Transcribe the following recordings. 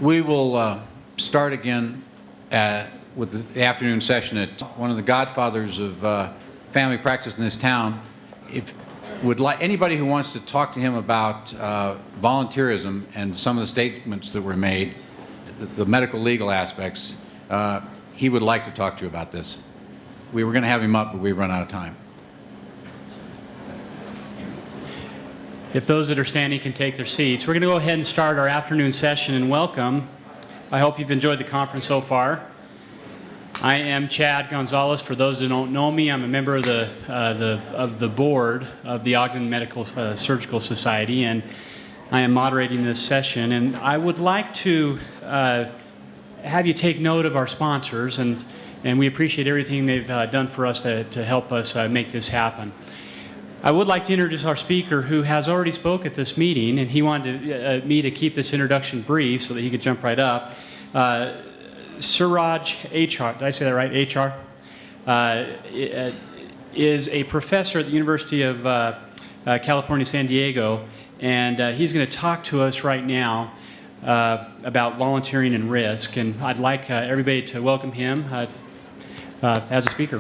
We will start again with the afternoon session at one of the godfathers of family practice in this town. If anybody who wants to talk to him about volunteerism and some of the statements that were made, the medical legal aspects, he would like to talk to you about this. We were going to have him up, but we've run out of time. If those that are standing can take their seats, we're going to go ahead and start our afternoon session and welcome. I hope you've enjoyed the conference so far. I am Chad Gonzalez. For those that don't know me, I'm a member of the board of the Ogden Medical Surgical Society, and I am moderating this session. And I would like to have you take note of our sponsors, and we appreciate everything they've done for us to help us make this happen. I would like to introduce our speaker who has already spoke at this meeting, and he wanted me to keep this introduction brief so that he could jump right up. Suraj Achar, did I say that right? Achar? Is a professor at the University of California, San Diego, and he's going to talk to us right now about volunteering and risk, and I'd like everybody to welcome him as a speaker.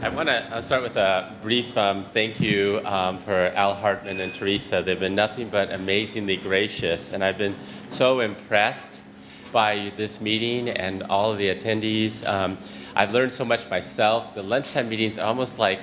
I want to start with a brief thank you for Al Hartman and Teresa. They've been nothing but amazingly gracious, and I've been so impressed by this meeting and all of the attendees. I've learned so much myself. The lunchtime meetings are almost like,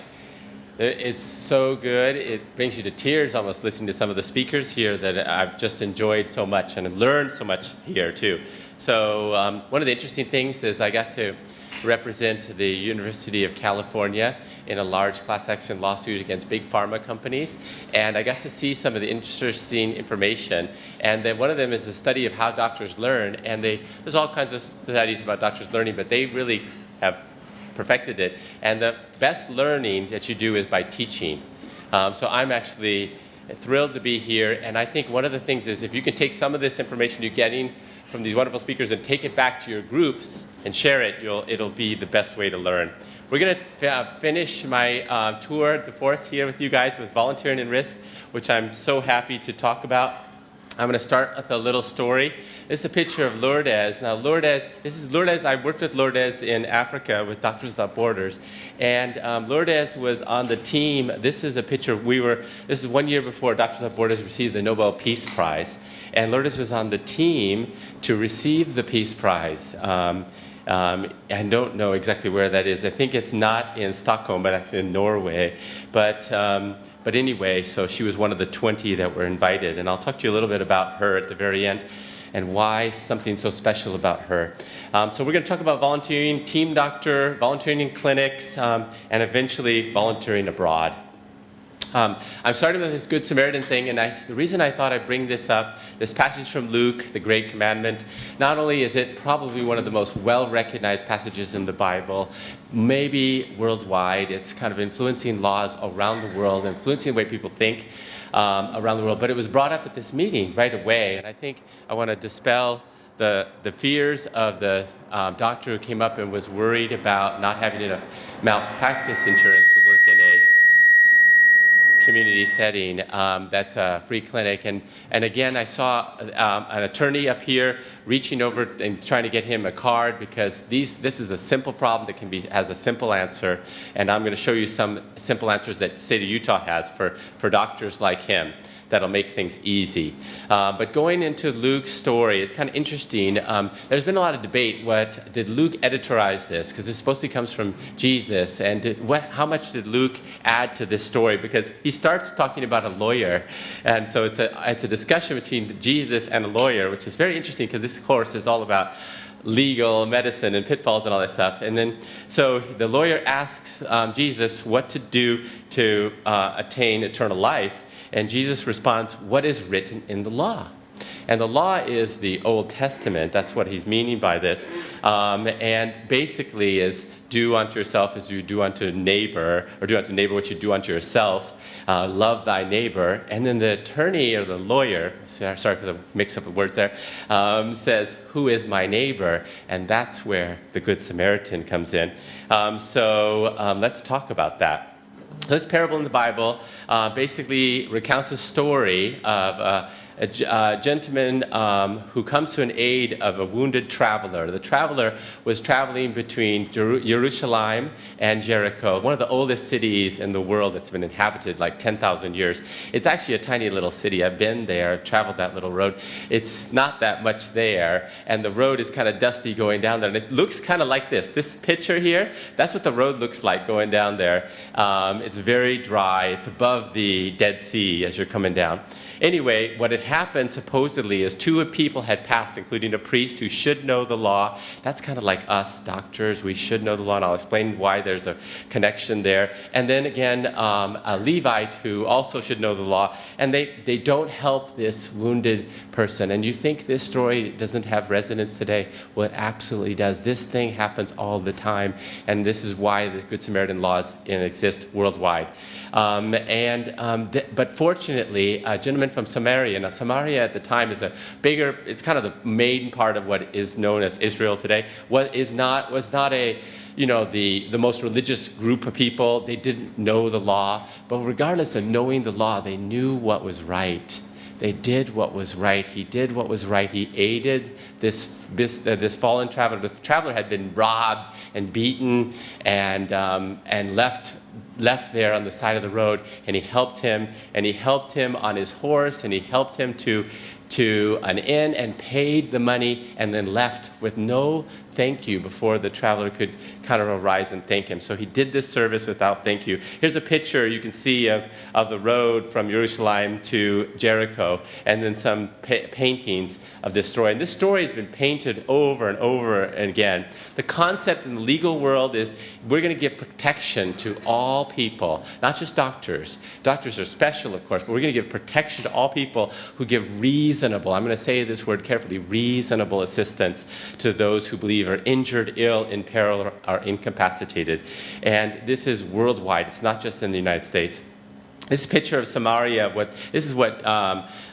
it's so good. It brings you to tears almost listening to some of the speakers here that I've just enjoyed so much and I've learned so much here too. So one of the interesting things is I got to represent the University of California in a large class action lawsuit against big pharma companies, and I got to see some of the interesting information. And then one of them is a study of how doctors learn, and there's all kinds of studies about doctors learning, but they really have perfected it. And the best learning that you do is by teaching. So I'm actually thrilled to be here, and I think one of the things is if you can take some of this information you're getting from these wonderful speakers and take it back to your groups and share it, it'll be the best way to learn. We're going to finish my tour de force here with you guys with volunteering and risk, which I'm so happy to talk about. I'm going to start with a little story. This is a picture of Lourdes. Now, this is Lourdes. I worked with Lourdes in Africa with Doctors Without Borders. And Lourdes was on the team. This is a picture. This is 1 year before Doctors Without Borders received the Nobel Peace Prize. And Lourdes was on the team to receive the Peace Prize. I don't know exactly where that is. I think it's not in Stockholm, but actually in Norway. But anyway, so she was one of the 20 that were invited. And I'll talk to you a little bit about her at the very end and why something so special about her. So we're going to talk about volunteering, team doctor, volunteering in clinics, and eventually volunteering abroad. I'm starting with this Good Samaritan thing, and the reason I thought I'd bring this up, this passage from Luke, the Great Commandment, not only is it probably one of the most well-recognized passages in the Bible, maybe worldwide, it's kind of influencing laws around the world, influencing the way people think around the world, but it was brought up at this meeting right away, and I think I want to dispel the fears of the doctor who came up and was worried about not having enough malpractice insurance to work in a community setting that's a free clinic. And again, I saw an attorney up here reaching over and trying to get him a card because this is a simple problem that has a simple answer. And I'm going to show you some simple answers that State of Utah has for doctors like him. That'll make things easy. But going into Luke's story, it's kind of interesting. There's been a lot of debate. Did Luke editorize this? Because it supposedly comes from Jesus. And how much did Luke add to this story? Because he starts talking about a lawyer. And so it's a discussion between Jesus and a lawyer, which is very interesting because this course is all about legal medicine and pitfalls and all that stuff. And then, so the lawyer asks Jesus what to do to attain eternal life. And Jesus responds, what is written in the law? And the law is the Old Testament. That's what he's meaning by this. And basically is do unto yourself as you do unto neighbor, or do unto neighbor what you do unto yourself. Love thy neighbor. And then the attorney or the lawyer, sorry for the mix-up of words there, says, who is my neighbor? And that's where the Good Samaritan comes in. So let's talk about that. This parable in the Bible basically recounts a story of a gentleman who comes to an aid of a wounded traveler. The traveler was traveling between Jerusalem and Jericho, one of the oldest cities in the world that's been inhabited like 10,000 years. It's actually a tiny little city. I've been there. I've traveled that little road. It's not that much there, and the road is kind of dusty going down there. And it looks kind of like this. This picture here, that's what the road looks like going down there. It's very dry. It's above the Dead Sea as you're coming down. Anyway, what had happened supposedly is two people had passed, including a priest who should know the law. That's kind of like us, doctors. We should know the law, and I'll explain why there's a connection there. And then again, a Levite who also should know the law, and they don't help this wounded person. And you think this story doesn't have resonance today? Well, it absolutely does. This thing happens all the time, and this is why the Good Samaritan laws exist worldwide. But fortunately, a gentleman from Samaria. Now, Samaria at the time is it's kind of the main part of what is known as Israel today. Was not a, the most religious group of people. They didn't know the law, but regardless of knowing the law, they knew what was right. They did what was right. He did what was right. He aided this fallen traveler. The traveler had been robbed and beaten and left there on the side of the road, and he helped him on his horse, and he helped him to an inn and paid the money, and then left with no thank you before the traveler could kind of arise and thank him. So he did this service without thank you. Here's a picture you can see of the road from Jerusalem to Jericho, and then some paintings of this story. And this story has been painted over and over again. The concept in the legal world is we're going to give protection to all people, not just doctors. Doctors are special, of course, but we're going to give protection to all people who give reasonable, I'm going to say this word carefully, reasonable assistance to those who believe are injured, ill, in peril, or incapacitated. And this is worldwide. It's not just in the United States. This picture of Samaria, this is what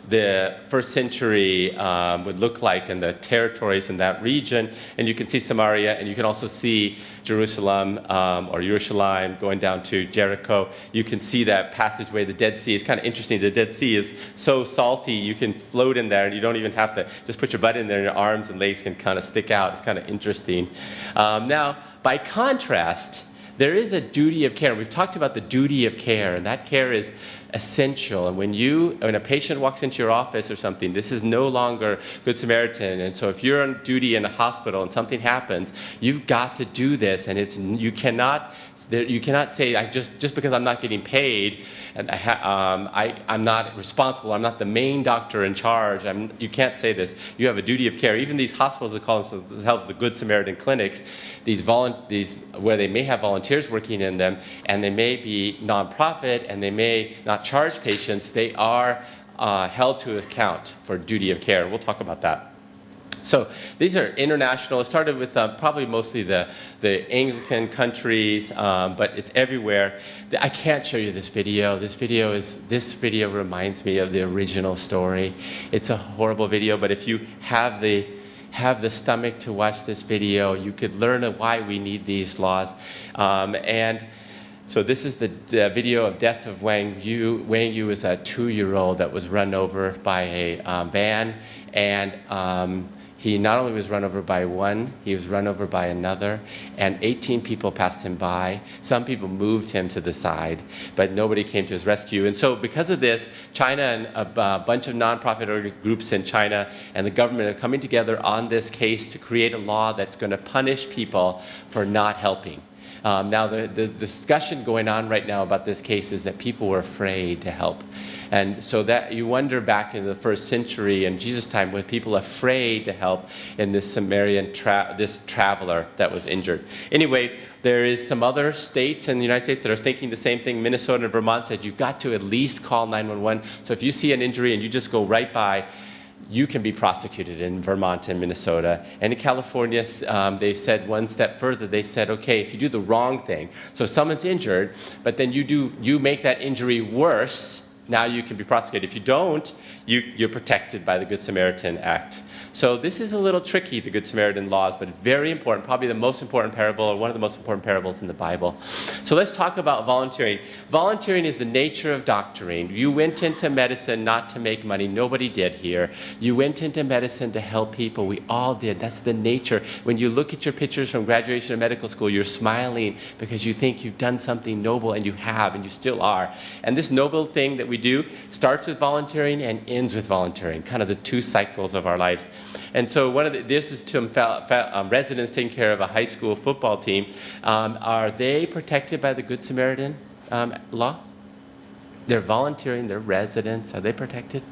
the first century would look like in the territories in that region. And you can see Samaria, and you can also see Jerusalem or Yerushalayim going down to Jericho. You can see that passageway. The Dead Sea is kind of interesting. The Dead Sea is so salty, you can float in there, and you don't even have to just put your butt in there, and your arms and legs can kind of stick out. It's kind of interesting. Now, by contrast, there is a duty of care. We've talked about the duty of care, and that care is essential. And when a patient walks into your office or something, this is no longer Good Samaritan. And so if you're on duty in a hospital and something happens, you've got to do this. And you cannot say, just because I'm not getting paid, and I'm not responsible, I'm not the main doctor in charge. You can't say this. You have a duty of care. Even these hospitals that call themselves the Good Samaritan clinics, these where they may have volunteers working in them, and they may be nonprofit, and they may not charge patients, they are held to account for duty of care. We'll talk about that. So these are international. It started with probably mostly the Anglican countries, but it's everywhere. I can't show you this video. This video reminds me of the original story. It's a horrible video, but if you have the stomach to watch this video, you could learn why we need these laws. And so this is the video of death of Wang Yu. Wang Yu is a 2-year-old that was run over by a van, and he not only was run over by one, he was run over by another, and 18 people passed him by. Some people moved him to the side, but nobody came to his rescue. And so because of this, China and a bunch of nonprofit groups in China and the government are coming together on this case to create a law that's going to punish people for not helping. Now, the discussion going on right now about this case is that people were afraid to help. And so that you wonder back in the first century in Jesus' time, were people afraid to help in this Samaritan this traveler that was injured? Anyway, there is some other states in the United States that are thinking the same thing. Minnesota and Vermont said you've got to at least call 911. So if you see an injury and you just go right by, you can be prosecuted in Vermont and Minnesota. And in California, they said one step further. They said, okay, if you do the wrong thing, so someone's injured, but then you make that injury worse, now you can be prosecuted. If you don't, you're protected by the Good Samaritan Act. So this is a little tricky, the Good Samaritan laws, but very important, probably the most important parable, or one of the most important parables in the Bible. So let's talk about volunteering. Volunteering is the nature of doctoring. You went into medicine not to make money. Nobody did here. You went into medicine to help people. We all did. That's the nature. When you look at your pictures from graduation of medical school, you're smiling because you think you've done something noble, and you have, and you still are. And this noble thing that we do starts with volunteering and ends with volunteering, kind of the two cycles of our lives. And so this is to residents taking care of a high school football team. Are they protected by the Good Samaritan law? They're volunteering, they're residents. Are they protected?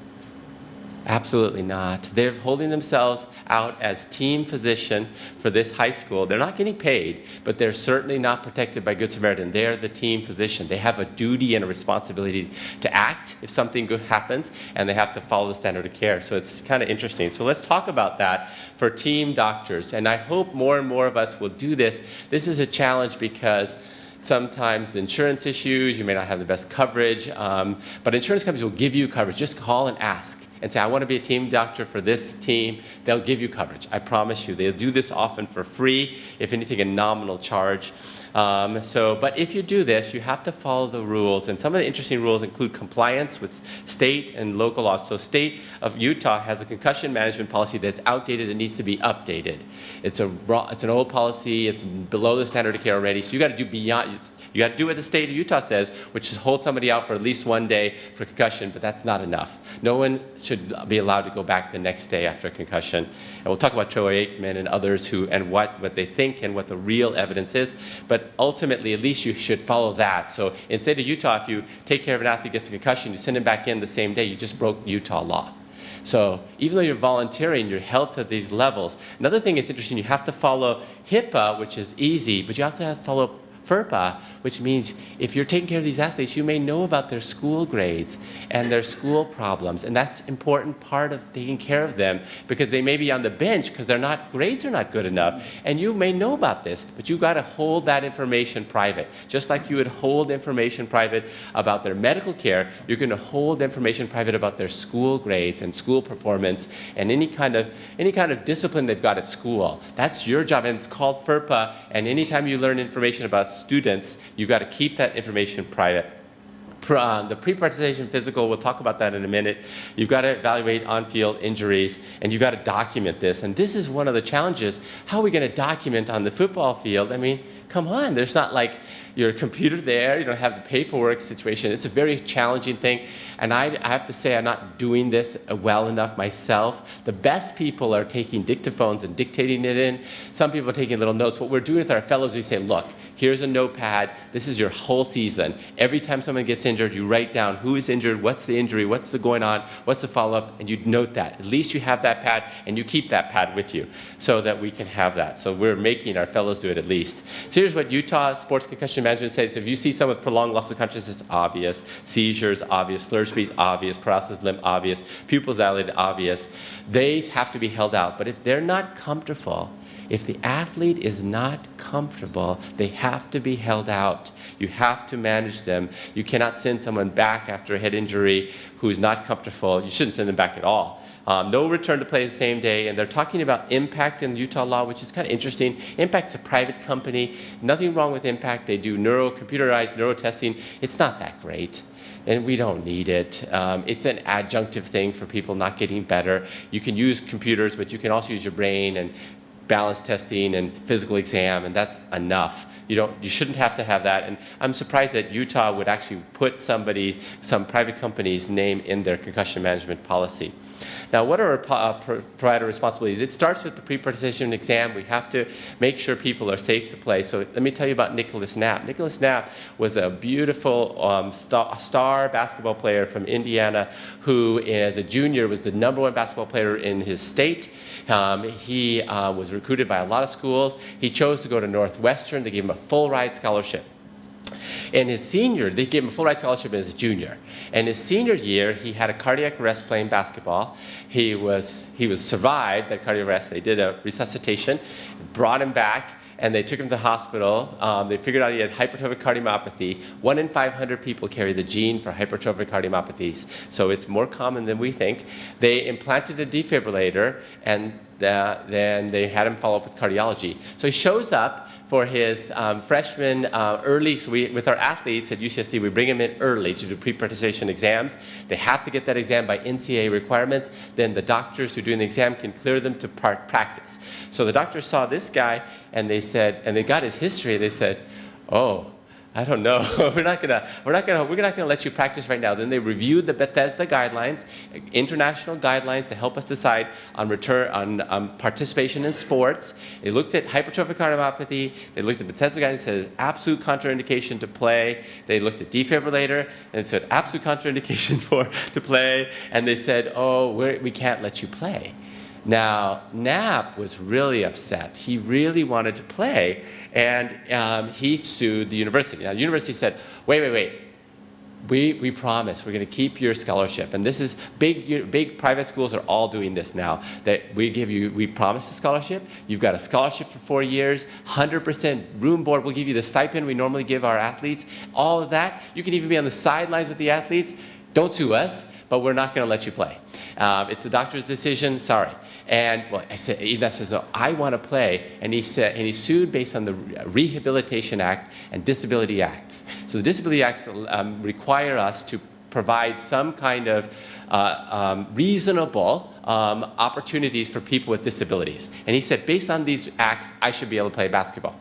Absolutely not. They're holding themselves out as team physician for this high school. They're not getting paid, but they're certainly not protected by Good Samaritan. They're the team physician. They have a duty and a responsibility to act if something good happens, and they have to follow the standard of care. So it's kind of interesting. So let's talk about that for team doctors. And I hope more and more of us will do this. This is a challenge because sometimes insurance issues, you may not have the best coverage, but insurance companies will give you coverage. Just call and ask and say, I want to be a team doctor for this team. They'll give you coverage. I promise you. They'll do this often for free, if anything, a nominal charge. But if you do this, you have to follow the rules. And some of the interesting rules include compliance with state and local laws. So state of Utah has a concussion management policy that's outdated and needs to be updated. It's an old policy. It's below the standard of care already. So you got to do beyond. You got to do what the state of Utah says, which is hold somebody out for at least 1 day for concussion, but that's not enough. No one should be allowed to go back the next day after a concussion. And we'll talk about Troy Aikman and others and what they think and what the real evidence is. But ultimately, at least you should follow that. So in the state of Utah, if you take care of an athlete who gets a concussion, you send him back in the same day, you just broke Utah law. So even though you're volunteering, you're held to these levels. Another thing is interesting, you have to follow HIPAA, which is easy, but you have to follow FERPA, which means if you're taking care of these athletes, you may know about their school grades and their school problems, and that's an important part of taking care of them because they may be on the bench because grades are not good enough, and you may know about this, but you've got to hold that information private. Just like you would hold information private about their medical care, you're going to hold information private about their school grades and school performance and any kind of discipline they've got at school. That's your job, and it's called FERPA, and anytime you learn information about students, you've got to keep that information private. The pre-participation physical, we'll talk about that in a minute. You've got to evaluate on-field injuries, and you've got to document this. And this is one of the challenges. How are we going to document on the football field? I mean, come on, there's not like your computer there, you don't have the paperwork situation. It's a very challenging thing, and I have to say I'm not doing this well enough myself. The best people are taking dictaphones and dictating it in. Some people are taking little notes. What we're doing with our fellows, we say, look, here's a notepad. This is your whole season. Every time someone gets injured, you write down who is injured, what's the injury, what's the going on, what's the follow-up, and you note that. At least you have that pad, and you keep that pad with you so that we can have that. So we're making our fellows do it at least. So here's what Utah Sports Concussion Management says. If you see someone with prolonged loss of consciousness, obvious. Seizures, obvious. Slurred speech, obvious. Paralysis limb, obvious. Pupils dilated, obvious. They have to be held out. But if they're not comfortable, if the athlete is not comfortable, they have to be held out. You have to manage them. You cannot send someone back after a head injury who's not comfortable. You shouldn't send them back at all. No return to play the same day, and they're talking about impact in Utah law, which is kind of interesting. Impact's a private company. Nothing wrong with Impact. They do computerized neuro testing. It's not that great, and we don't need it. It's an adjunctive thing for people not getting better. You can use computers, but you can also use your brain and balance testing and physical exam, and that's enough. You shouldn't have to have that. And I'm surprised that Utah would actually put some private company's name in their concussion management policy. Now, what are our provider responsibilities? It starts with the pre-participation exam. We have to make sure people are safe to play. So let me tell you about Nicholas Knapp. Nicholas Knapp was a beautiful star basketball player from Indiana who, as a junior, was the #1 basketball player in his state. He was recruited by a lot of schools. He chose to go to Northwestern. They gave him a full-ride scholarship. In his senior, they gave him a full-ride scholarship as a junior. And his senior year, he had a cardiac arrest playing basketball. He was survived that cardiac arrest. They did a resuscitation, brought him back, and they took him to the hospital. They figured out he had hypertrophic cardiomyopathy. 1 in 500 people carry the gene for hypertrophic cardiomyopathies, so it's more common than we think. They implanted a defibrillator, and then they had him follow up with cardiology. So he shows up for his freshman early, so with our athletes at UCSD, we bring them in early to do pre-participation exams. They have to get that exam by NCAA requirements. Then the doctors who are doing the exam can clear them to practice. So the doctors saw this guy, and they said, and they got his history, they said, oh, I don't know. We're not gonna let you practice right now. Then they reviewed the Bethesda guidelines, international guidelines to help us decide on participation in sports. They looked at hypertrophic cardiomyopathy. They looked at Bethesda guidelines, said absolute contraindication to play. They looked at defibrillator and it said absolute contraindication to play. And they said, oh, we can't let you play. Now, Knapp was really upset. He really wanted to play, and he sued the university. Now, the university said, wait. We promise we're going to keep your scholarship. And this is big private schools are all doing this now. That we promise a scholarship. You've got a scholarship for 4 years, 100% room board. We'll give you the stipend we normally give our athletes. All of that. You can even be on the sidelines with the athletes. Don't sue us, but we're not going to let you play. It's the doctor's decision. Sorry. And well, I said, Enough says, no, I want to play. And he sued based on the Rehabilitation Act and Disability Acts. So the Disability Acts require us to provide some kind of reasonable opportunities for people with disabilities. And he said, based on these acts, I should be able to play basketball.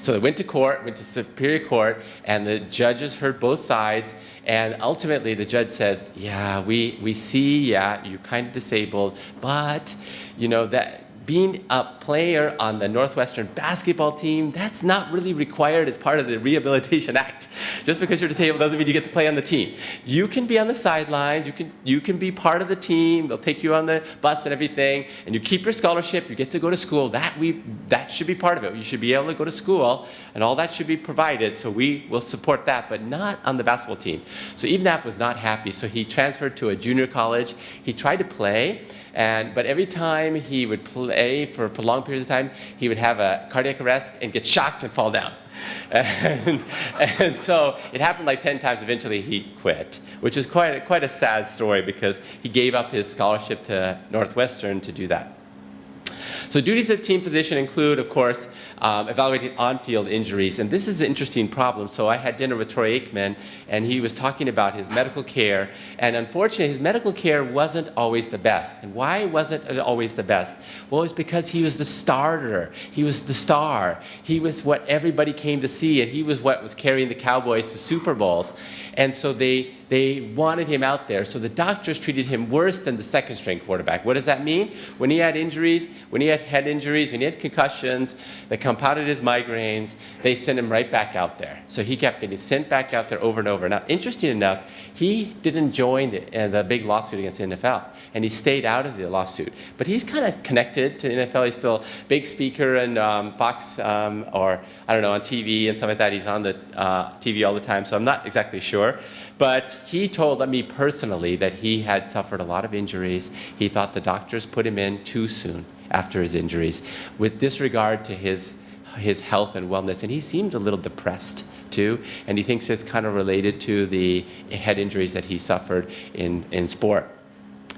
So they went to Superior Court, and the judges heard both sides, and ultimately the judge said, yeah, we see, yeah, you're kind of disabled, but, that being a player on the Northwestern basketball team, that's not really required as part of the Rehabilitation Act. Just because you're disabled doesn't mean you get to play on the team. You can be on the sidelines, you can be part of the team, they'll take you on the bus and everything, and you keep your scholarship, you get to go to school, that should be part of it. You should be able to go to school, and all that should be provided, so we will support that, but not on the basketball team. So Eben Knapp was not happy, so he transferred to a junior college. He tried to play, but every time he would play for prolonged periods of time, he would have a cardiac arrest and get shocked and fall down. And so it happened like 10 times. Eventually he quit, which is quite a sad story because he gave up his scholarship to Northwestern to do that. So duties of team physician include, of course, evaluating on-field injuries. And this is an interesting problem. So I had dinner with Troy Aikman, and he was talking about his medical care. And unfortunately, his medical care wasn't always the best. And why wasn't it always the best? Well, it was because he was the starter. He was the star. He was what everybody came to see, and he was what was carrying the Cowboys to Super Bowls. And so they wanted him out there. So the doctors treated him worse than the second-string quarterback. What does that mean? When he had injuries, when he had head injuries, when he had concussions that compounded his migraines, they sent him right back out there. So he kept getting sent back out there over and over. Now, interesting enough, he didn't join the big lawsuit against the NFL, and he stayed out of the lawsuit. But he's kind of connected to the NFL. He's still a big speaker in Fox or, I don't know, on TV and stuff like that. He's on the TV all the time, so I'm not exactly sure. But he told me personally that he had suffered a lot of injuries. He thought the doctors put him in too soon after his injuries, with disregard to his health and wellness. And he seemed a little depressed, too. And he thinks it's kind of related to the head injuries that he suffered in sport.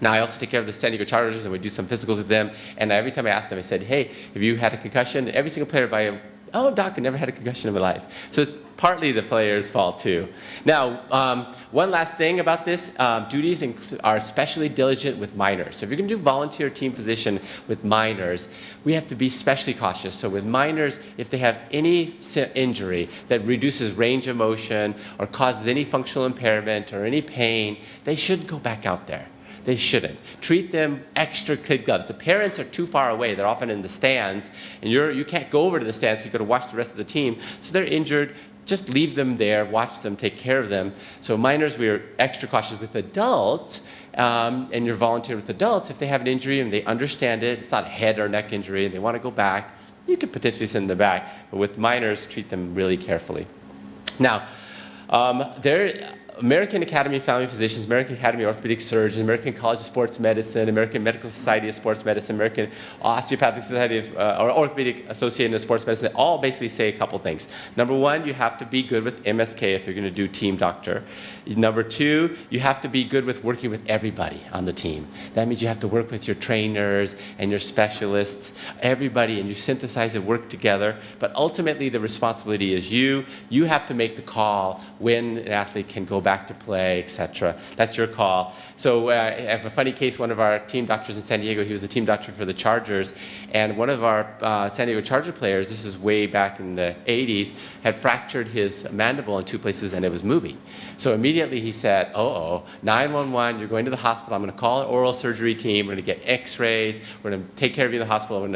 Now, I also take care of the San Diego Chargers, and we do some physicals with them. And every time I asked them, I said, hey, have you had a concussion? Every single player by oh, doc, I never had a concussion in my life. So it's partly the player's fault, too. Now, one last thing about this, duties are especially diligent with minors. So if you're going to do volunteer team physician with minors, we have to be especially cautious. So with minors, if they have any injury that reduces range of motion or causes any functional impairment or any pain, they shouldn't go back out there. They shouldn't. Treat them extra kid gloves. The parents are too far away. They're often in the stands, and you can't go over to the stands. You've got to watch the rest of the team. So they're injured. Just leave them there, watch them, take care of them. So minors, we're extra cautious with adults, and you're volunteering with adults. If they have an injury and they understand it, it's not a head or neck injury, and they want to go back, you could potentially send them back. But with minors, treat them really carefully. Now, American Academy of Family Physicians, American Academy of Orthopedic Surgeons, American College of Sports Medicine, American Medical Society of Sports Medicine, American Osteopathic Society of, or Orthopedic Association of Sports Medicine, all basically say a couple things. Number one, you have to be good with MSK if you're going to do team doctor. Number two, you have to be good with working with everybody on the team. That means you have to work with your trainers and your specialists, everybody, and you synthesize and work together. But ultimately, the responsibility is you. You have to make the call when an athlete can go back to play, etc. That's your call. So I have a funny case. One of our team doctors in San Diego, he was a team doctor for the Chargers, and one of our San Diego Charger players, this is way back in the 80s, had fractured his mandible in 2 places and it was moving. So immediately he said, 911, you're going to the hospital. I'm going to call an oral surgery team. We're going to get x-rays. We're going to take care of you in the hospital.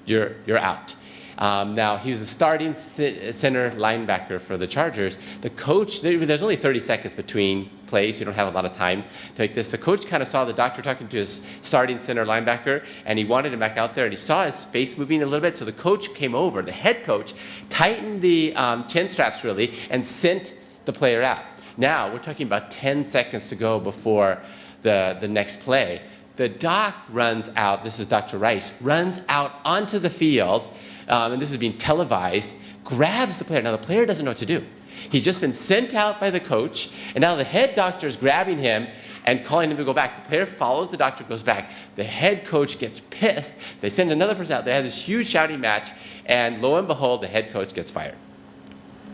You're out. Now, he was the starting center linebacker for the Chargers. The coach, there's only 30 seconds between plays. You don't have a lot of time to make this. The coach kind of saw the doctor talking to his starting center linebacker, and he wanted him back out there, and he saw his face moving a little bit. So the coach came over, the head coach, tightened the chin straps really, and sent the player out. Now, we're talking about 10 seconds to go before the next play. The doc runs out, this is Dr. Rice, runs out onto the field, and this is being televised, grabs the player. Now, the player doesn't know what to do. He's just been sent out by the coach, and now the head doctor is grabbing him and calling him to go back. The player follows the doctor, goes back. The head coach gets pissed. They send another person out. They have this huge shouting match, and lo and behold, the head coach gets fired.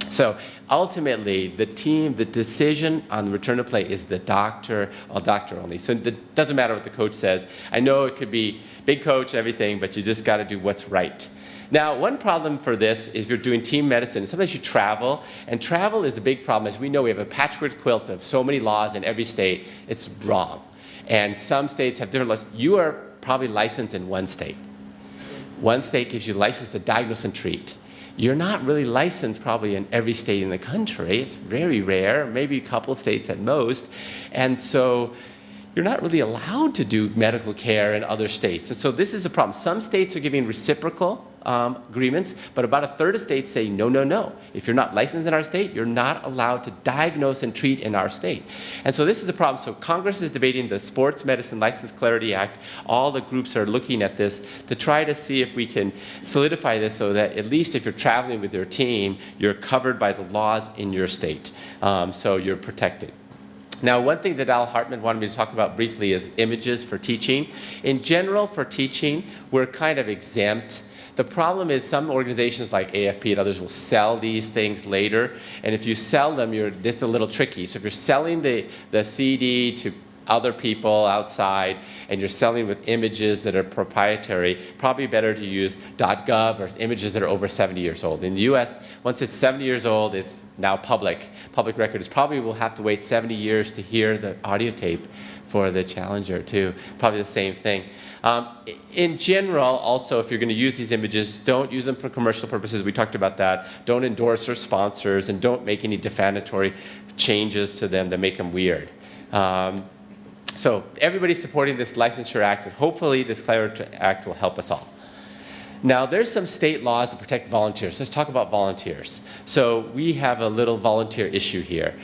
So ultimately, the decision on the return to play is the doctor only. So it doesn't matter what the coach says. I know it could be big coach and everything, but you just got to do what's right. Now, one problem for this is if you're doing team medicine, sometimes you travel, and travel is a big problem. As we know, we have a patchwork quilt of so many laws in every state. It's wrong. And some states have different laws. You are probably licensed in one state. One state gives you a license to diagnose and treat. You're not really licensed probably in every state in the country. It's very rare, maybe a couple states at most. And so you're not really allowed to do medical care in other states. And so this is a problem. Some states are giving reciprocal agreements, but about a third of states say, no. If you're not licensed in our state, you're not allowed to diagnose and treat in our state. And so this is a problem. So Congress is debating the Sports Medicine License Clarity Act. All the groups are looking at this to try to see if we can solidify this so that at least if you're traveling with your team, you're covered by the laws in your state. So you're protected. Now, one thing that Al Hartman wanted me to talk about briefly is images for teaching. In general, for teaching, we're kind of exempt. The problem is some organizations like AFP and others will sell these things later, and if you sell them, this is a little tricky. So if you're selling the CD to other people outside and you're selling with images that are proprietary, probably better to use .gov or images that are over 70 years old. In the US, once it's 70 years old, it's now public record. It's probably will have to wait 70 years to hear the audio tape for the Challenger too. Probably the same thing. In general, also, if you're going to use these images, don't use them for commercial purposes. We talked about that. Don't endorse or sponsors, and don't make any defamatory changes to them that make them weird. So everybody's supporting this Licensure Act, and hopefully this Clarity Act will help us all. Now, there's some state laws that protect volunteers. Let's talk about volunteers. So we have a little volunteer issue here.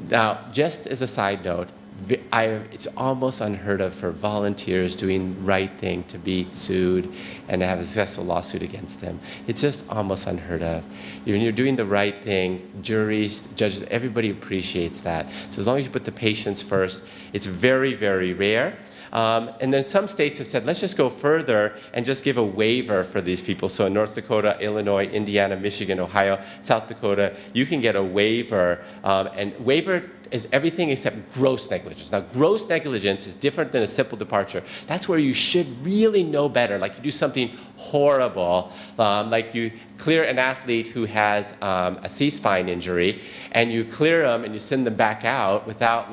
Now, just as a side note, it's almost unheard of for volunteers doing the right thing to be sued and to have a successful lawsuit against them. It's just almost unheard of. When you're doing the right thing, juries, judges, everybody appreciates that. So as long as you put the patients first, it's very, very rare. And then some states have said, let's just go further and just give a waiver for these people. So in North Dakota, Illinois, Indiana, Michigan, Ohio, South Dakota, you can get a waiver. And waiver is everything except gross negligence. Now, gross negligence is different than a simple departure. That's where you should really know better. Like you do something horrible, like you clear an athlete who has a C-spine injury, and you clear them and you send them back out without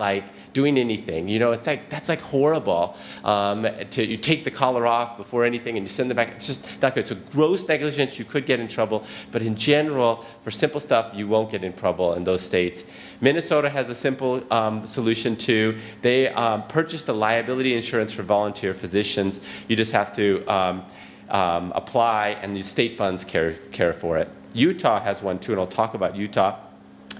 doing anything. You know, it's that's horrible. You take the collar off before anything and you send them back. It's just not good. So gross negligence, you could get in trouble. But in general, for simple stuff, you won't get in trouble in those states. Minnesota has a simple solution too. They purchased a liability insurance for volunteer physicians. You just have to apply, and the state funds care for it. Utah has one too, and I'll talk about Utah.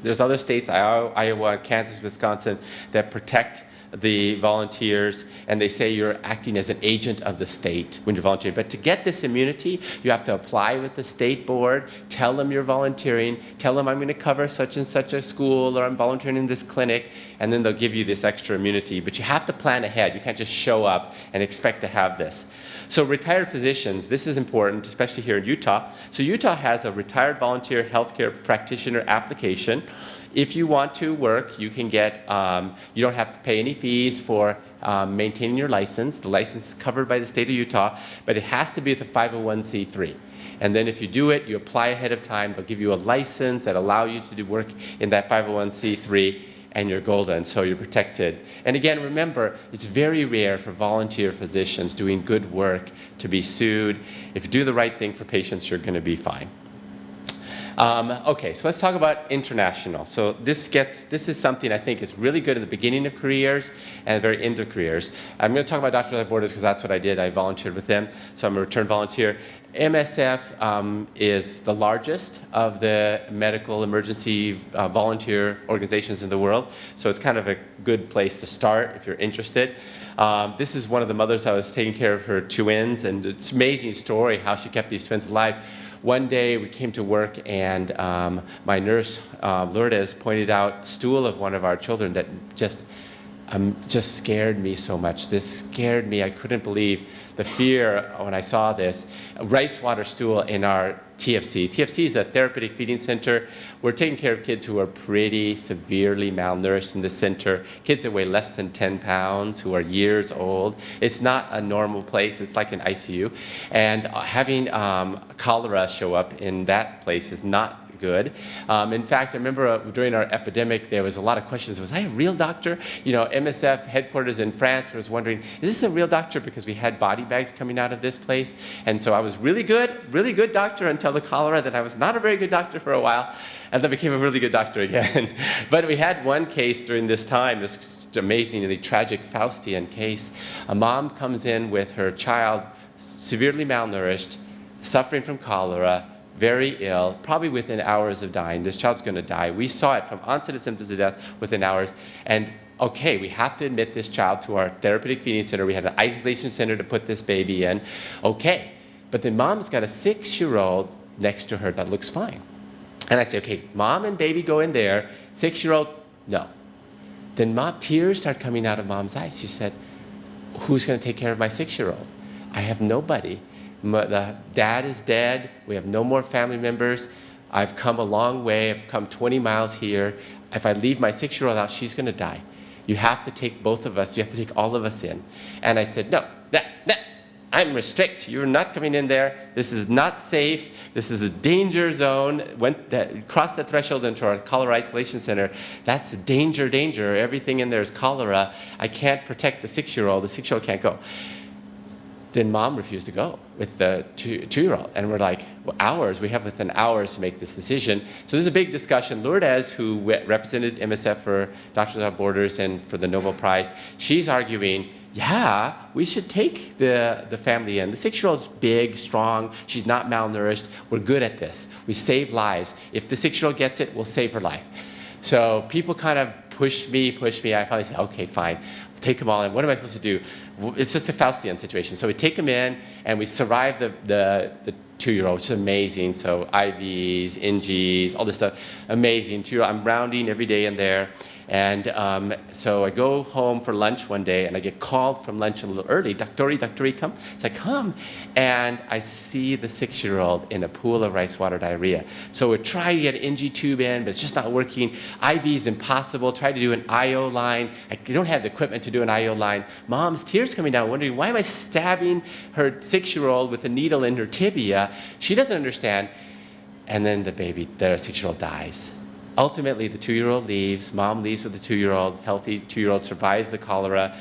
There's other states, Iowa, Kansas, Wisconsin, that protect the volunteers, and they say you're acting as an agent of the state when you're volunteering. But to get this immunity, you have to apply with the state board, tell them you're volunteering, tell them I'm going to cover such and such a school, or I'm volunteering in this clinic, and then they'll give you this extra immunity. But you have to plan ahead. You can't just show up and expect to have this. So retired physicians, this is important, especially here in Utah. So Utah has a retired volunteer healthcare practitioner application. If you want to work, you can get, you don't have to pay any fees for maintaining your license. The license is covered by the state of Utah, but it has to be with a 501c3. And then if you do it, you apply ahead of time, they'll give you a license that allows you to do work in that 501c3, and you're golden, so you're protected. And again, remember, it's very rare for volunteer physicians doing good work to be sued. If you do the right thing for patients, you're going to be fine. Okay, so let's talk about international. So this is something I think is really good in the beginning of careers and the very end of careers. I'm going to talk about Doctors Without Borders because that's what I did. I volunteered with them, so I'm a return volunteer. MSF is the largest of the medical emergency volunteer organizations in the world, so it's kind of a good place to start if you're interested. This is one of the mothers. I was taking care of her twins, and it's an amazing story how she kept these twins alive. One day we came to work, and my nurse, Lourdes, pointed out a stool of one of our children that just scared me so much. This scared me. I couldn't believe the fear when I saw this. A rice water stool in our TFC. TFC is a therapeutic feeding center. We're taking care of kids who are pretty severely malnourished in the center. Kids that weigh less than 10 pounds, who are years old. It's not a normal place. It's like an ICU. And having cholera show up in that place is not good. In fact, I remember during our epidemic, there was a lot of questions. Was I a real doctor? You know, MSF headquarters in France was wondering, is this a real doctor? Because we had body bags coming out of this place. And so I was really good doctor until the cholera. Then I was not a very good doctor for a while, and then became a really good doctor again. But we had one case during this time, this amazingly tragic Faustian case. A mom comes in with her child, severely malnourished, suffering from cholera, very ill, probably within hours of dying. This child's going to die. We saw it from onset of symptoms of death within hours. And okay, we have to admit this child to our therapeutic feeding center. We had an isolation center to put this baby in. Okay, but the mom's got a 6-year-old next to her that looks fine. And I say, okay, mom and baby go in there. 6-year-old, no. Then tears start coming out of mom's eyes. She said, who's going to take care of my 6-year-old? I have nobody. The dad is dead. We have no more family members. I've come a long way. I've come 20 miles here. If I leave my 6-year-old out, she's going to die. You have to take both of us. You have to take all of us in. And I said, no, I'm restrict. You're not coming in there. This is not safe. This is a danger zone. Cross that threshold into our cholera isolation center. That's danger. Everything in there is cholera. I can't protect the 6-year-old. The 6-year-old can't go. Then mom refused to go with the 2-year-old. And we're like, well, we have within hours to make this decision. So there's a big discussion. Lourdes, who represented MSF for Doctors Without Borders and for the Nobel Prize, she's arguing, yeah, we should take the family in. The 6-year-old's big, strong, she's not malnourished. We're good at this. We save lives. If the 6-year-old gets it, we'll save her life. So people kind of pushed me. I finally said, okay, fine. Take them all in. What am I supposed to do? It's just a Faustian situation. So we take them in, and we survive the 2-year-old, which is amazing. So IVs, NGs, all this stuff, amazing. 2-year-old, I'm rounding every day in there. And so I go home for lunch one day, and I get called from lunch a little early. Doctor, come. So I come, and I see the 6-year-old in a pool of rice water diarrhea. So we're trying to get an NG tube in, but it's just not working. IV is impossible. Try to do an IO line. I don't have the equipment to do an IO line. Mom's tears coming down, wondering, why am I stabbing her 6-year-old with a needle in her tibia? She doesn't understand. And then the 6-year-old dies. Ultimately, the 2-year-old leaves. Mom leaves with the 2-year-old. Healthy 2-year-old survives the cholera.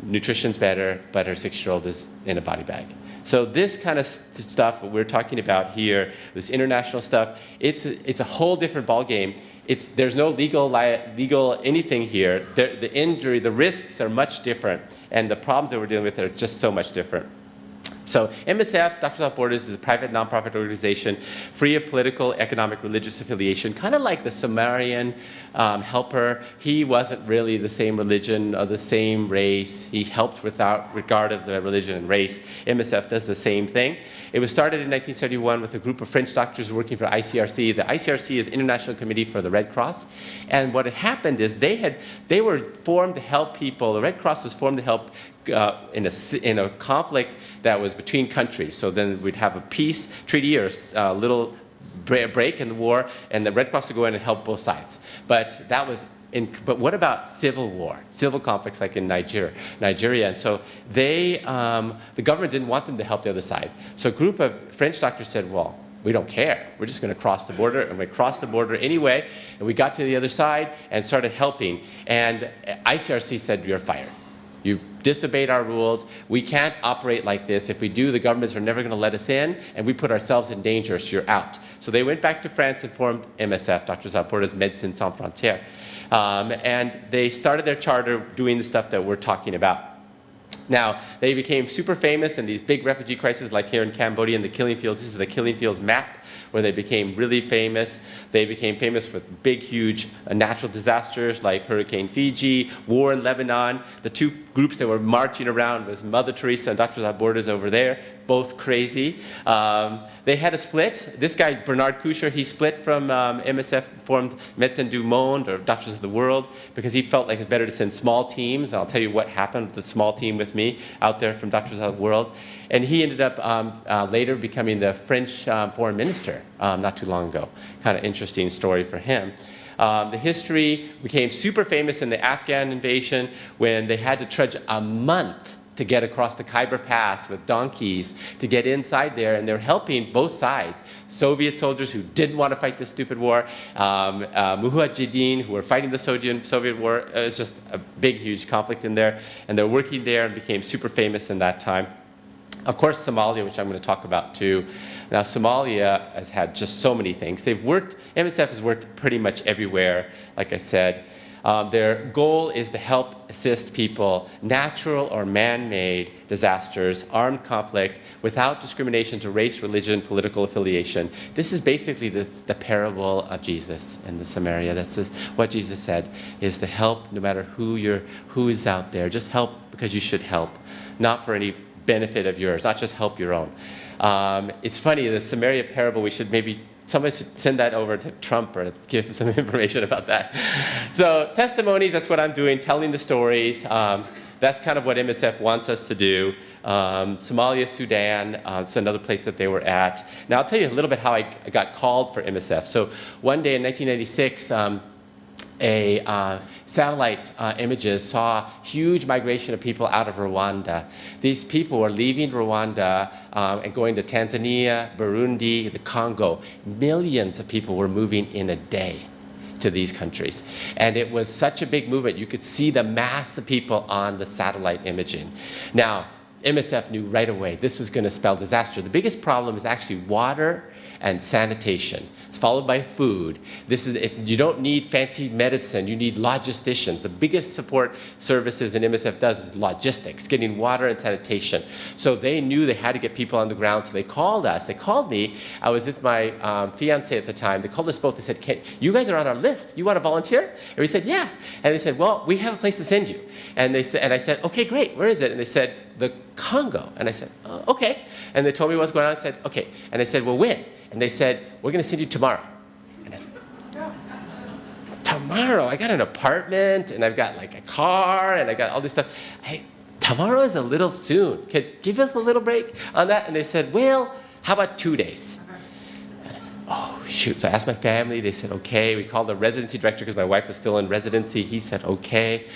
Nutrition's better, but her 6-year-old is in a body bag. So this kind of stuff we're talking about here, this international stuff, it's a whole different ballgame. There's no legal anything here. The injury, the risks are much different, and the problems that we're dealing with are just so much different. So MSF, Doctors Without Borders, is a private nonprofit organization free of political, economic, religious affiliation, kind of like the Samaritan helper. He wasn't really the same religion or the same race. He helped without regard of the religion and race. MSF does the same thing. It was started in 1971 with a group of French doctors working for ICRC. The ICRC is International Committee for the Red Cross. And what had happened is they were formed to help people. The Red Cross was formed to help in a conflict that was between countries. So then we'd have a peace treaty or a little break in the war, and the Red Cross would go in and help both sides. But what about civil war, civil conflicts like in Nigeria? And so the government didn't want them to help the other side. So a group of French doctors said, well, we don't care. We're just going to cross the border, and we crossed the border anyway. And we got to the other side and started helping. And ICRC said, you're fired. You've disobeyed our rules. We can't operate like this. If we do, the governments are never going to let us in, and we put ourselves in danger, so you're out. So they went back to France and formed MSF, Doctors Without Borders, Médecins Sans Frontières. And they started their charter doing the stuff that we're talking about. Now, they became super famous in these big refugee crises like here in Cambodia in the killing fields. This is the killing fields map where they became really famous. They became famous with big, huge natural disasters like Hurricane Fiji, war in Lebanon. The two groups that were marching around was Mother Teresa and Doctors Without Borders over there, both crazy. They had a split. This guy, Bernard Kouchner, he split from MSF, formed Médecins du Monde, or Doctors of the World, because he felt like it's better to send small teams. And I'll tell you what happened with the small team with me out there from Doctors of the World. And he ended up later becoming the French foreign minister not too long ago. Kind of interesting story for him. The history became super famous in the Afghan invasion when they had to trudge a month to get across the Khyber Pass with donkeys to get inside there, and they're helping both sides. Soviet soldiers who didn't want to fight this stupid war, Mujahideen who were fighting the Soviet war. It was just a big, huge conflict in there, and they're working there and became super famous in that time. Of course, Somalia, which I'm going to talk about too. Now, Somalia has had just so many things. MSF has worked pretty much everywhere, like I said. Their goal is to help assist people, natural or man-made disasters, armed conflict, without discrimination to race, religion, political affiliation. This is basically the parable of Jesus in the Samaria. That's what Jesus said, is to help no matter who is out there. Just help because you should help, not for any benefit of yours, not just help your own. It's funny, the Samaria parable, somebody should send that over to Trump or give him some information about that. So testimonies, that's what I'm doing, telling the stories. That's kind of what MSF wants us to do. Somalia, Sudan, it's another place that they were at. Now I'll tell you a little bit how I got called for MSF. So one day in 1996, satellite images saw huge migration of people out of Rwanda. These people were leaving Rwanda and going to Tanzania, Burundi, the Congo. Millions of people were moving in a day to these countries. And it was such a big movement. You could see the mass of people on the satellite imaging. Now, MSF knew right away this was going to spell disaster. The biggest problem is actually water and sanitation. It's followed by food. You don't need fancy medicine, you need logisticians. The biggest support services in MSF does is logistics, getting water and sanitation. So they knew they had to get people on the ground, so they called us. They called me. I was with my fiance at the time. They called us both. They said, you guys are on our list. You want to volunteer? And we said, yeah. And they said, well, we have a place to send you. And I said, okay, great. Where is it? And they said, the Congo. And I said, okay. And they told me what's going on. I said, okay. And I said, well, when? And they said, we're going to send you tomorrow. And I said, tomorrow? I got an apartment, and I've got like a car, and I got all this stuff. Hey, tomorrow is a little soon. Give us a little break on that? And they said, well, how about 2 days? And I said, oh, shoot. So I asked my family. They said, okay. We called the residency director because my wife was still in residency. He said, okay.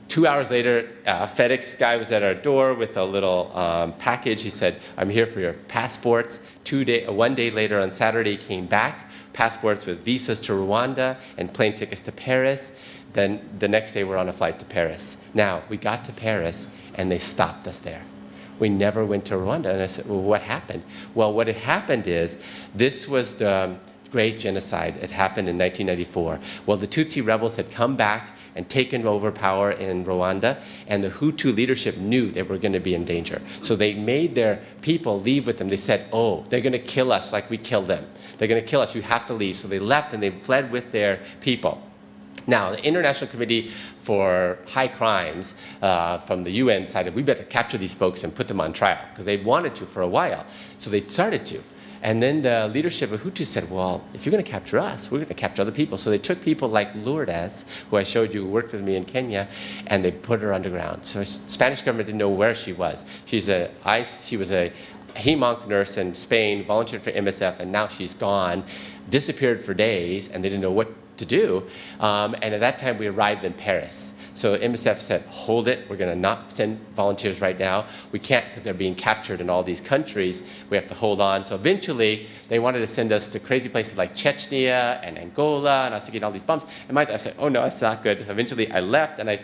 2 hours later, a FedEx guy was at our door with a little package. He said, I'm here for your passports. 1 day later on Saturday, he came back, passports with visas to Rwanda and plane tickets to Paris. Then the next day, we're on a flight to Paris. Now, we got to Paris, and they stopped us there. We never went to Rwanda. And I said, well, what happened? Well, what had happened is this was the Great Genocide. It happened in 1994. Well, the Tutsi rebels had come back and taken over power in Rwanda, and the Hutu leadership knew they were going to be in danger. So they made their people leave with them. They said, oh, they're going to kill us like we killed them. They're going to kill us. You have to leave. So they left, and they fled with their people. Now, the International Committee for High Crimes from the UN decided we better capture these folks and put them on trial, because they wanted to for a while. So they started to. And then the leadership of Hutu said, well, if you're going to capture us, we're going to capture other people. So they took people like Lourdes, who I showed you, who worked with me in Kenya, and they put her underground. So the Spanish government didn't know where she was. She was a HEMONC nurse in Spain, volunteered for MSF, and now she's gone, disappeared for days, and they didn't know what to do. And at that time, we arrived in Paris. So MSF said, hold it, we're going to not send volunteers right now. We can't, because they're being captured in all these countries. We have to hold on. So eventually, they wanted to send us to crazy places like Chechnya and Angola, and I was thinking all these bumps. And I said, oh no, that's not good. So eventually, I left, and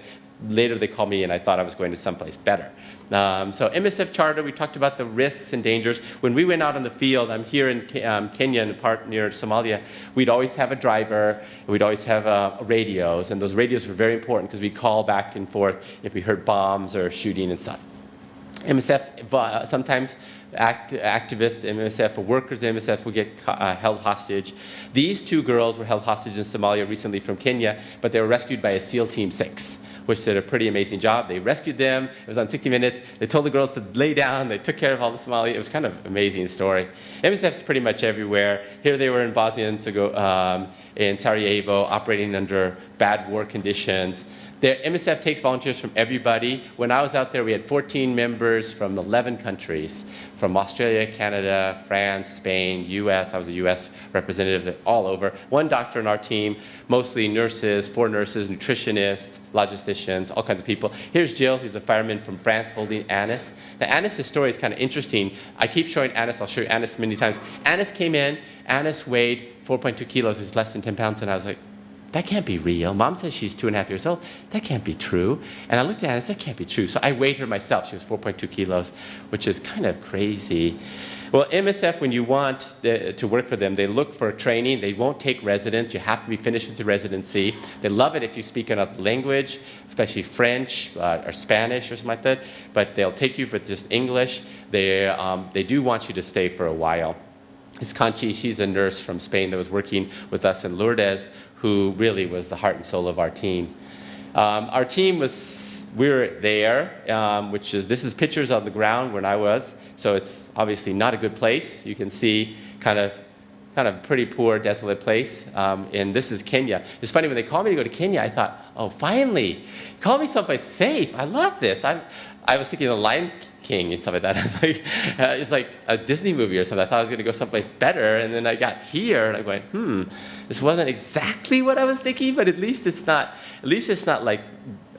later they called me, and I thought I was going to someplace better. So MSF charter, we talked about the risks and dangers. When we went out on the field, I'm here in Kenya, in a part near Somalia, we'd always have a driver, we'd always have radios, and those radios were very important because we'd call back and forth if we heard bombs or shooting and stuff. MSF, sometimes activists, MSF, or workers at MSF will get held hostage. These two girls were held hostage in Somalia recently from Kenya, but they were rescued by a SEAL Team 6. Which did a pretty amazing job. They rescued them. It was on 60 Minutes. They told the girls to lay down. They took care of all the Somali. It was kind of an amazing story. MSF's pretty much everywhere. Here they were in Bosnia and in Sarajevo, operating under bad war conditions. MSF takes volunteers from everybody. When I was out there, we had 14 members from 11 countries, from Australia, Canada, France, Spain, US. I was a US representative all over. One doctor on our team, mostly nurses, 4 nurses, nutritionists, logisticians, all kinds of people. Here's Jill, who's a fireman from France holding Anis. Now, Anis' story is kind of interesting. I keep showing Anis. I'll show you Anis many times. Anis came in. Anis weighed 4.2 kilos. He's less than 10 pounds. And I was like, that can't be real. Mom says she's 2.5 years old. That can't be true. And I looked at her and said, that can't be true. So I weighed her myself. She was 4.2 kilos, which is kind of crazy. Well, MSF, when you want to work for them, they look for training. They won't take residents. You have to be finished with your residency. They love it if you speak another language, especially French or Spanish or something like that. But they'll take you for just English. They do want you to stay for a while. It's Conchi, she's a nurse from Spain that was working with us in Lourdes, who really was the heart and soul of our team. Our team we were there, this is pictures on the ground when I was, so it's obviously not a good place. You can see kind of pretty poor, desolate place. And this is Kenya. It's funny, when they called me to go to Kenya, I thought, oh, finally, call me someplace safe. I love this. I was thinking of Lion King and stuff like that. I was like, it's like a Disney movie or something. I thought I was going to go someplace better, and then I got here, and I went, this wasn't exactly what I was thinking, but at least it's not like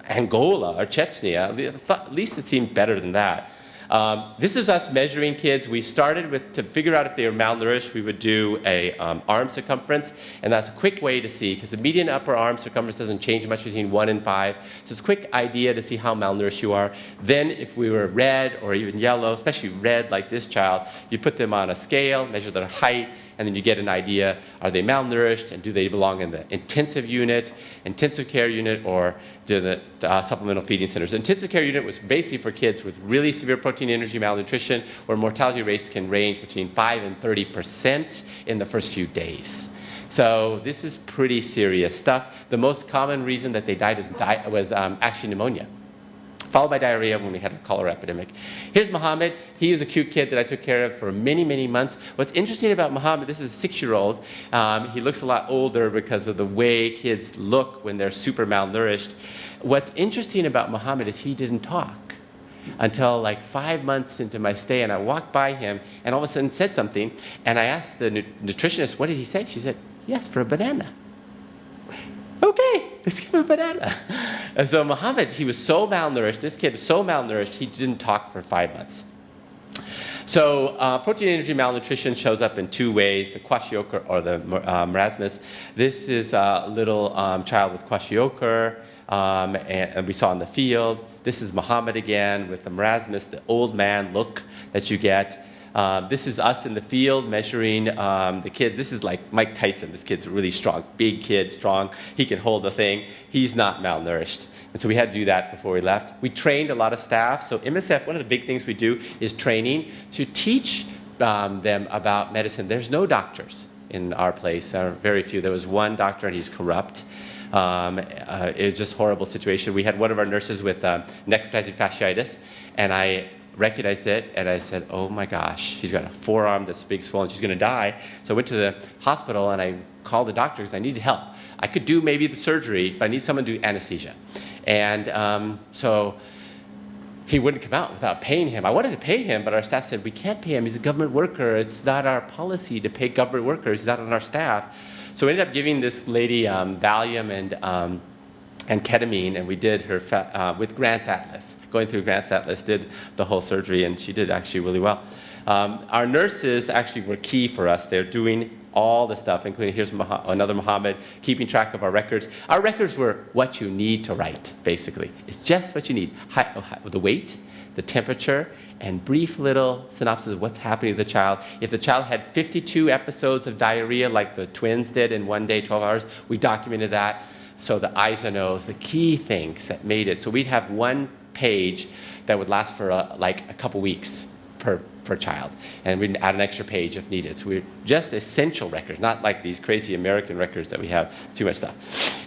Angola or Chechnya. At least it seemed better than that. This is us measuring kids. We started to figure out if they were malnourished, we would do a arm circumference, and that's a quick way to see, because the median upper arm circumference doesn't change much between 1 and 5, so it's a quick idea to see how malnourished you are. Then if we were red or even yellow, especially red like this child, you put them on a scale, measure their height, and then you get an idea, are they malnourished, and do they belong in the intensive care unit, or to the supplemental feeding centers. The intensive care unit was basically for kids with really severe protein energy malnutrition, where mortality rates can range between 5 and 30% in the first few days. So this is pretty serious stuff. The most common reason that they died was actually pneumonia, followed by diarrhea when we had a cholera epidemic. Here's Mohammed. He was a cute kid that I took care of for many, many months. What's interesting about Mohammed, this is a 6-year-old. He looks a lot older because of the way kids look when they're super malnourished. What's interesting about Mohammed is he didn't talk until like 5 months into my stay, and I walked by him and all of a sudden said something, and I asked the nutritionist, what did he say? She said, yes, for a banana. Okay, let's give him a banana. And so Mohammed, he was so malnourished, this kid was so malnourished, he didn't talk for 5 months. So protein energy malnutrition shows up in 2 ways, the kwashiorkor or the marasmus. This is a little child with kwashiorkor, and we saw in the field. This is Mohammed again with the marasmus, the old man look that you get. This is us in the field measuring the kids. This is like Mike Tyson. This kid's really strong, big kid, strong. He can hold the thing. He's not malnourished. And so we had to do that before we left. We trained a lot of staff. So MSF, one of the big things we do is training to teach them about medicine. There's no doctors in our place. There are very few. There was one doctor and he's corrupt. It was just a horrible situation. We had one of our nurses with necrotizing fasciitis, and I recognized it, and I said, oh my gosh, she's got a forearm that's big swollen, she's going to die. So I went to the hospital, and I called the doctor because I needed help. I could do maybe the surgery, but I need someone to do anesthesia. And so he wouldn't come out without paying him. I wanted to pay him, but our staff said, we can't pay him. He's a government worker. It's not our policy to pay government workers. He's not on our staff. So we ended up giving this lady Valium and ketamine, and we did her with Grant's Atlas. Going through Grant's Atlas, did the whole surgery, and she did actually really well. Our nurses actually were key for us. They're doing all the stuff, including here's another Muhammad, keeping track of our records. Our records were what you need to write, basically. It's just what you need. The weight, the temperature, and brief little synopsis of what's happening to the child. If the child had 52 episodes of diarrhea, like the twins did in one day, 12 hours, we documented that. So the isonos, the key things that made it. So we'd have one page that would last for like a couple weeks per child. And we'd add an extra page if needed. So we're just essential records, not like these crazy American records that we have too much stuff.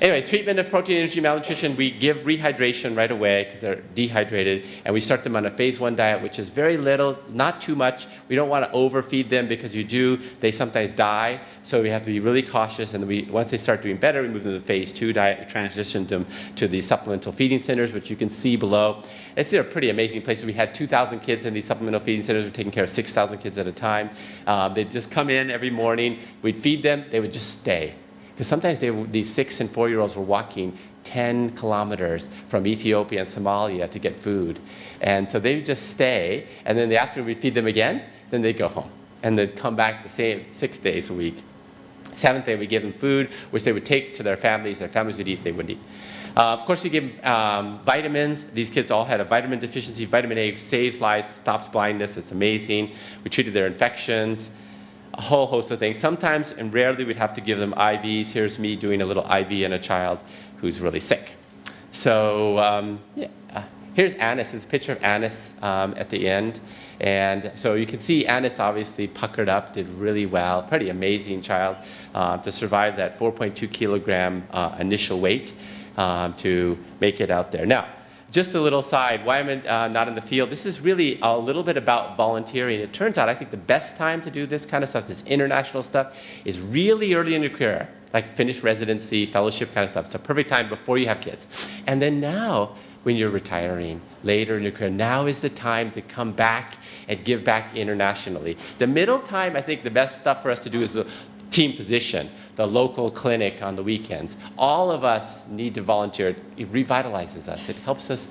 Anyway, treatment of protein energy malnutrition, we give rehydration right away because they're dehydrated, and we start them on a phase 1 diet, which is very little, not too much. We don't want to overfeed them because you do, they sometimes die. So we have to be really cautious, and once they start doing better, we move them to the phase 2 diet. We transition them to the supplemental feeding centers, which you can see below. It's a pretty amazing place. We had 2,000 kids in these supplemental feeding centers. We're taking care of 6,000 kids at a time. They'd just come in every morning. We'd feed them. They would just stay. Because sometimes these 6- and 4-year-olds were walking 10 kilometers from Ethiopia and Somalia to get food. And so they would just stay. And then in the afternoon, we'd feed them again. Then they'd go home. And they'd come back the same 6 days a week. 7th day, we give them food, which they would take to their families. Their families would eat. They wouldn't eat. Of course, we give vitamins. These kids all had a vitamin deficiency. Vitamin A saves lives, stops blindness. It's amazing. We treated their infections, a whole host of things. Sometimes, and rarely, we'd have to give them IVs. Here's me doing a little IV in a child who's really sick. So here's Anis. It's a picture of Anis at the end. And so you can see Anis obviously puckered up, did really well. Pretty amazing child to survive that 4.2 kilogram initial weight. To make it out there. Now, just a little side, why am I not in the field? This is really a little bit about volunteering. It turns out I think the best time to do this kind of stuff, this international stuff, is really early in your career, like finish residency, fellowship kind of stuff. It's a perfect time before you have kids. And then now, when you're retiring, later in your career, now is the time to come back and give back internationally. The middle time, I think the best stuff for us to do is the team physician, the local clinic on the weekends. All of us need to volunteer. It revitalizes us. It helps us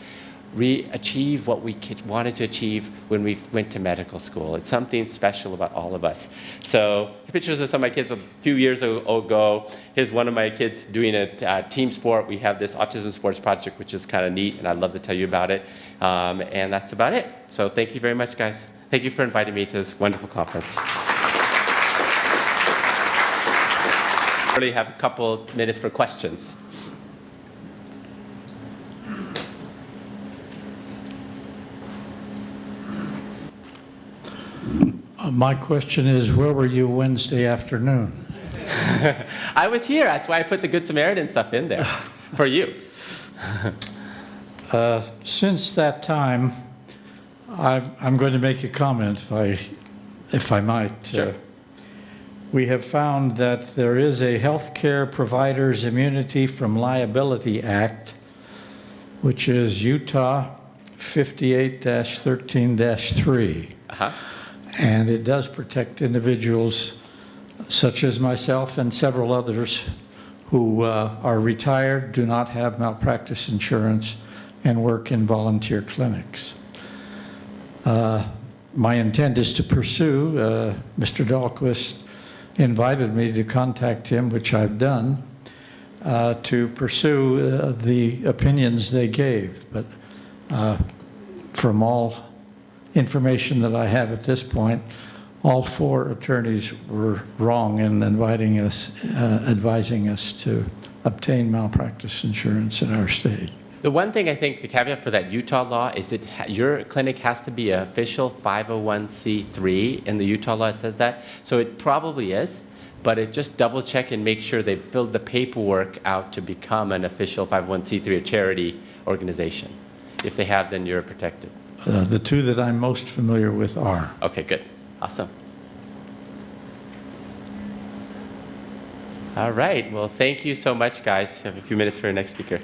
achieve what we wanted to achieve when we went to medical school. It's something special about all of us. So pictures of some of my kids a few years ago. Here's one of my kids doing a team sport. We have this autism sports project, which is kind of neat, and I'd love to tell you about it. And that's about it. So thank you very much, guys. Thank you for inviting me to this wonderful conference. We have a couple minutes for questions. My question is, where were you Wednesday afternoon? I was here. That's why I put the Good Samaritan stuff in there for you. Since that time, I'm going to make a comment, if I might. Sure. We have found that there is a Healthcare Providers Immunity from Liability Act, which is Utah 58-13-3. And it does protect individuals such as myself and several others who are retired, do not have malpractice insurance, and work in volunteer clinics. My intent is to pursue. Mr. Dahlquist invited me to contact him, which I've done, to pursue the opinions they gave. But from all information that I have at this point, all 4 attorneys were wrong in advising us to obtain malpractice insurance in our state. The one thing I think the caveat for that Utah law is your clinic has to be an official 501c3. In the Utah law, it says that. So it probably is, but just double check and make sure they've filled the paperwork out to become an official 501c3, a charity organization. If they have, then you're protected. The 2 that I'm most familiar with are. Okay, good. Awesome. All right. Well, thank you so much, guys. Have a few minutes for your next speaker.